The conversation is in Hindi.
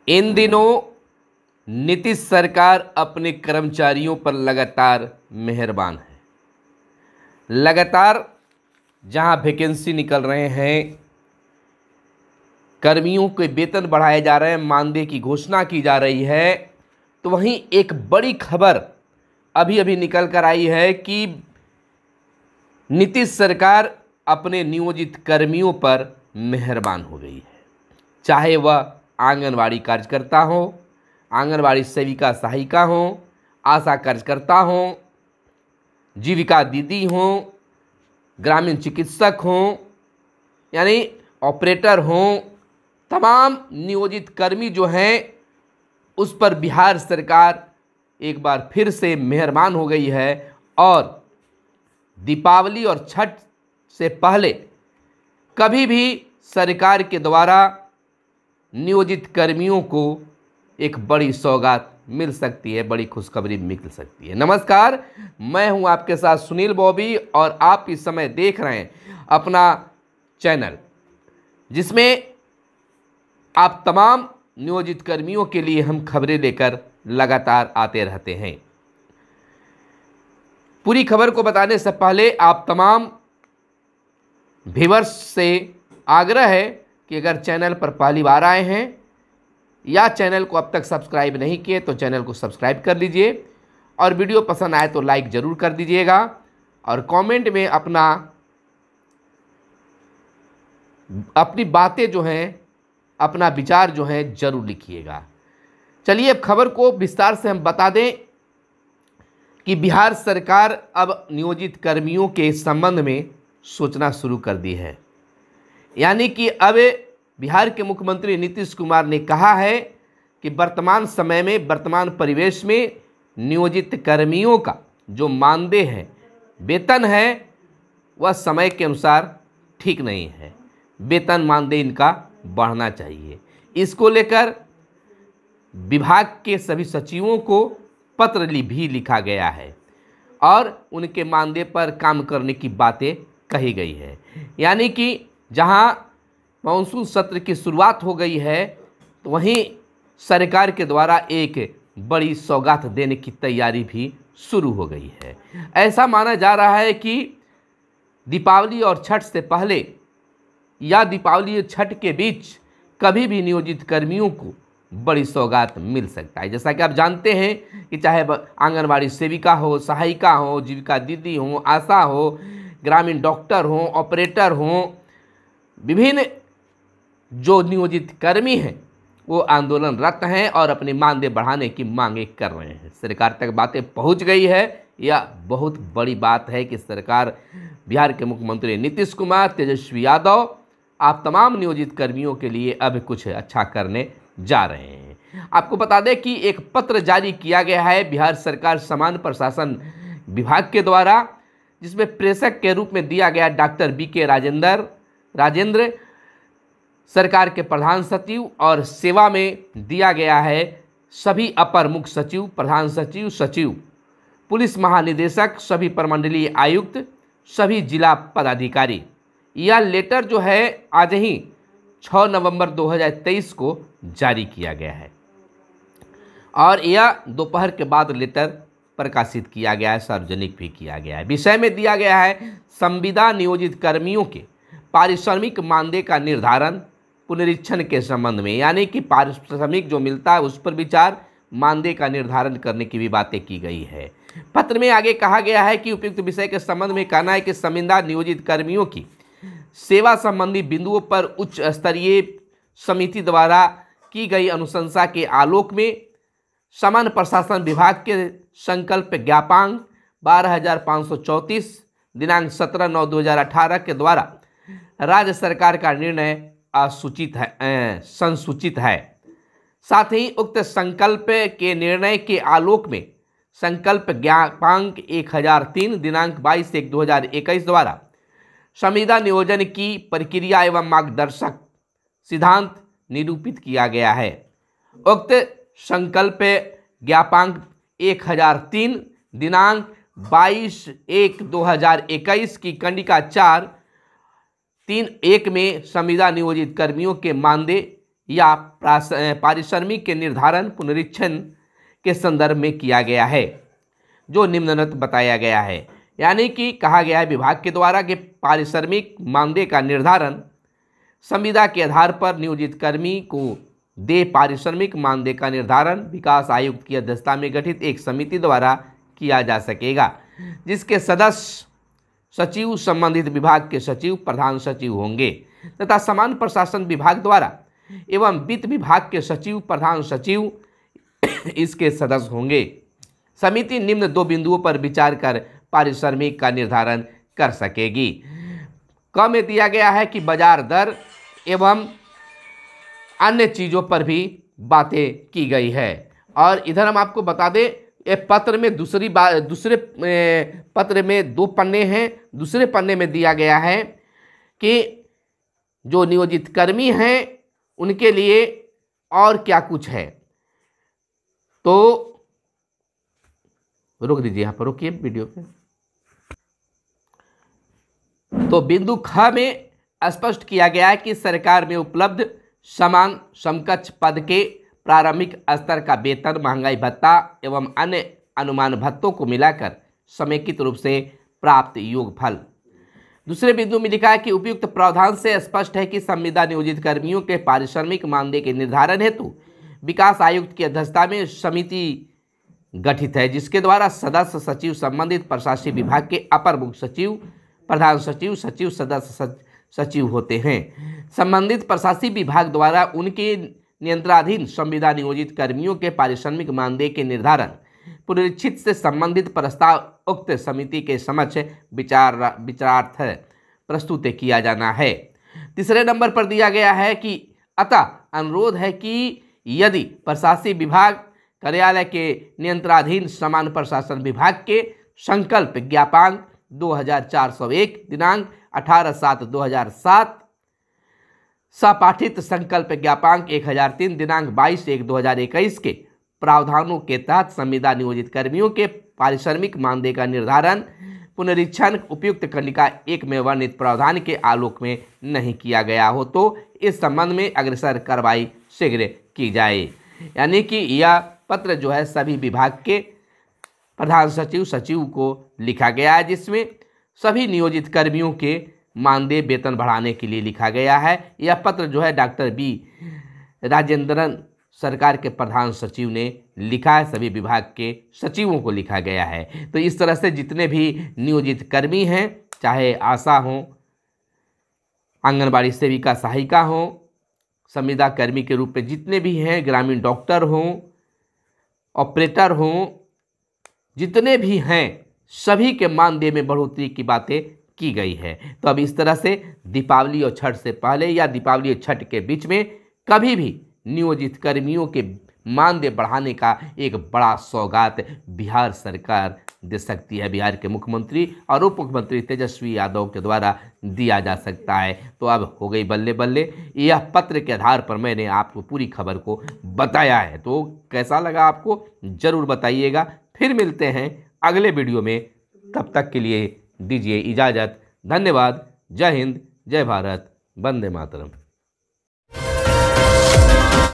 इन दिनों नीतीश सरकार अपने कर्मचारियों पर लगातार मेहरबान है। लगातार जहां वैकेंसी निकल रहे हैं, कर्मियों के वेतन बढ़ाए जा रहे हैं, मानदेय की घोषणा की जा रही है, तो वहीं एक बड़ी खबर अभी अभी निकल कर आई है कि नीतीश सरकार अपने नियोजित कर्मियों पर मेहरबान हो गई है। चाहे वह आंगनवाड़ी कार्यकर्ता हो, आंगनवाड़ी सेविका सहायिका हो, आशा कार्यकर्ता हो, जीविका दीदी हो, ग्रामीण चिकित्सक हो, यानी ऑपरेटर हो, तमाम नियोजित कर्मी जो हैं उस पर बिहार सरकार एक बार फिर से मेहरबान हो गई है और दीपावली और छठ से पहले कभी भी सरकार के द्वारा नियोजित कर्मियों को एक बड़ी सौगात मिल सकती है, बड़ी खुशखबरी मिल सकती है। नमस्कार, मैं हूं आपके साथ सुनील बॉबी और आप इस समय देख रहे हैं अपना चैनल, जिसमें आप तमाम नियोजित कर्मियों के लिए हम खबरें लेकर लगातार आते रहते हैं। पूरी खबर को बताने से पहले आप तमाम व्यूअर्स से आग्रह है कि अगर चैनल पर पहली बार आए हैं या चैनल को अब तक सब्सक्राइब नहीं किए तो चैनल को सब्सक्राइब कर लीजिए और वीडियो पसंद आए तो लाइक ज़रूर कर दीजिएगा और कमेंट में अपनी बातें जो हैं, अपना विचार जो है ज़रूर लिखिएगा। चलिए अब खबर को विस्तार से हम बता दें कि बिहार सरकार अब नियोजित कर्मियों के संबंध में सोचना शुरू कर दी है। यानी कि अब बिहार के मुख्यमंत्री नीतीश कुमार ने कहा है कि वर्तमान समय में, वर्तमान परिवेश में नियोजित कर्मियों का जो मानदेय है, वेतन है, वह समय के अनुसार ठीक नहीं है। वेतन मानदेय इनका बढ़ना चाहिए। इसको लेकर विभाग के सभी सचिवों को पत्र भी लिखा गया है और उनके मानदेय पर काम करने की बातें कही गई है। यानी कि जहां मानसून सत्र की शुरुआत हो गई है तो वहीं सरकार के द्वारा एक बड़ी सौगात देने की तैयारी भी शुरू हो गई है। ऐसा माना जा रहा है कि दीपावली और छठ से पहले या दीपावली और छठ के बीच कभी भी नियोजित कर्मियों को बड़ी सौगात मिल सकता है। जैसा कि आप जानते हैं कि चाहे आंगनवाड़ी सेविका हो, सहायिका हो, जीविका दीदी हो, आशा हो, ग्रामीण डॉक्टर हो, ऑपरेटर हो, विभिन्न जो नियोजित कर्मी हैं वो आंदोलनरत हैं और अपनी मानदेय बढ़ाने की मांगे कर रहे हैं। सरकार तक बातें पहुंच गई है। यह बहुत बड़ी बात है कि सरकार, बिहार के मुख्यमंत्री नीतीश कुमार, तेजस्वी यादव आप तमाम नियोजित कर्मियों के लिए अब कुछ अच्छा करने जा रहे हैं। आपको बता दें कि एक पत्र जारी किया गया है बिहार सरकार सामान्य प्रशासन विभाग के द्वारा, जिसमें प्रेषक के रूप में दिया गया डॉक्टर BK राजेंद्र सरकार के प्रधान सचिव और सेवा में दिया गया है सभी अपर मुख्य सचिव, प्रधान सचिव, सचिव, पुलिस महानिदेशक, सभी प्रमंडलीय आयुक्त, सभी जिला पदाधिकारी। यह लेटर जो है आज ही 6 नवंबर 2023 को जारी किया गया है और यह दोपहर के बाद लेटर प्रकाशित किया गया है, सार्वजनिक भी किया गया है। विषय में दिया गया है संविदा नियोजित कर्मियों के पारिश्रमिक मानदेय का निर्धारण पुनरीक्षण के संबंध में, यानी कि पारिश्रमिक जो मिलता है उस पर विचार, मानदेय का निर्धारण करने की भी बातें की गई है। पत्र में आगे कहा गया है कि उपयुक्त विषय के संबंध में कहना है कि संविदा नियोजित कर्मियों की सेवा संबंधी बिंदुओं पर उच्च स्तरीय समिति द्वारा की गई अनुशंसा के आलोक में सामान्य प्रशासन विभाग के संकल्प ज्ञापांक 12,534 दिनांक 17/9/2018 के द्वारा राज्य सरकार का निर्णय संसूचित है। साथ ही उक्त संकल्प के निर्णय के आलोक में संकल्प ज्ञापांक 1003 दिनांक 22/1/2021 द्वारा संविदा नियोजन की प्रक्रिया एवं मार्गदर्शक सिद्धांत निरूपित किया गया है। उक्त संकल्प ज्ञापांक 1003 दिनांक 22/1/2021 की कंडिका 4.3.1 में संविदा नियोजित कर्मियों के मानदेय या पारिश्रमिक के निर्धारण पुनरीक्षण के संदर्भ में किया गया है, जो निम्नलिखित बताया गया है। यानी कि कहा गया है विभाग के द्वारा कि पारिश्रमिक मानदेय का निर्धारण संविदा के आधार पर नियोजित कर्मी को दे पारिश्रमिक मानदेय का निर्धारण विकास आयुक्त की अध्यक्षता में गठित एक समिति द्वारा किया जा सकेगा, जिसके सदस्य सचिव संबंधित विभाग के सचिव प्रधान सचिव होंगे तथा सामान्य प्रशासन विभाग द्वारा एवं वित्त विभाग के सचिव प्रधान सचिव इसके सदस्य होंगे। समिति निम्न 2 बिंदुओं पर विचार कर पारिश्रमिक का निर्धारण कर सकेगी। क में दिया गया है कि बाजार दर एवं अन्य चीज़ों पर भी बातें की गई है। और इधर हम आपको बता दें, ये पत्र में दूसरे पत्र में 2 पन्ने हैं। दूसरे पन्ने में दिया गया है कि जो नियोजित कर्मी हैं उनके लिए और क्या कुछ है। तो रोक दीजिए, यहाँ पर रोकिए वीडियो पे। तो बिंदु ख में स्पष्ट किया गया है कि सरकार में उपलब्ध समान समकक्ष पद के प्रारंभिक स्तर का वेतन, महंगाई भत्ता एवं अन्य अनुमान भत्तों को मिलाकर समेकित रूप से प्राप्त योगफल। दूसरे बिंदु में लिखा है कि उपयुक्त प्रावधान से स्पष्ट है कि संविदा नियोजित कर्मियों के पारिश्रमिक मानदेय के निर्धारण हेतु विकास आयुक्त की अध्यक्षता में समिति गठित है, जिसके द्वारा सदस्य सचिव संबंधित प्रशासनिक विभाग के अपर मुख्य सचिव, प्रधान सचिव, सचिव, सदस्य सचिव होते हैं। संबंधित प्रशासनिक विभाग द्वारा उनके नियंत्रणाधीन संविदा नियोजित कर्मियों के पारिश्रमिक मानदेय के निर्धारण पुनरीक्षित से संबंधित प्रस्ताव उक्त समिति के समक्ष विचारार्थ प्रस्तुत किया जाना है। तीसरे नंबर पर दिया गया है कि अतः अनुरोध है कि यदि प्रशासनिक विभाग कार्यालय के नियंत्रणाधीन समान प्रशासन विभाग के संकल्प ज्ञापांक 2401 दिनांक 18/7/2007 सपाठित संकल्प ज्ञापांक 1003 दिनांक 22/1/2021 के प्रावधानों के तहत संविदा नियोजित कर्मियों के पारिश्रमिक मानदेय का निर्धारण पुनरीक्षण उपयुक्त खंडिका 1 में वर्णित प्रावधान के आलोक में नहीं किया गया हो तो इस संबंध में अग्रसर कार्रवाई शीघ्र की जाए। यानी कि यह पत्र जो है सभी विभाग के प्रधान सचिव, सचिव को लिखा गया है, जिसमें सभी नियोजित कर्मियों के मानदेय वेतन बढ़ाने के लिए लिखा गया है। यह पत्र जो है डॉक्टर बी राजेंद्रन सरकार के प्रधान सचिव ने लिखा है, सभी विभाग के सचिवों को लिखा गया है। तो इस तरह से जितने भी नियोजित कर्मी हैं, चाहे आशा हों, आंगनबाड़ी सेविका सहायिका हों, संविदा कर्मी के रूप में जितने भी हैं, ग्रामीण डॉक्टर हों, ऑपरेटर हों, जितने भी हैं, सभी के मानदेय में बढ़ोतरी की बातें की गई है। तो अब इस तरह से दीपावली और छठ से पहले या दीपावली और छठ के बीच में कभी भी नियोजित कर्मियों के मानदेय बढ़ाने का एक बड़ा सौगात बिहार सरकार दे सकती है। बिहार के मुख्यमंत्री और उप मुख्यमंत्री तेजस्वी यादव के द्वारा दिया जा सकता है। तो अब हो गई बल्ले बल्ले। यह पत्र के आधार पर मैंने आपको पूरी खबर को बताया है। तो कैसा लगा आपको ज़रूर बताइएगा। फिर मिलते हैं अगले वीडियो में, तब तक के लिए दीजिए इजाज़त। धन्यवाद। जय हिंद, जय भारत, वंदे मातरम।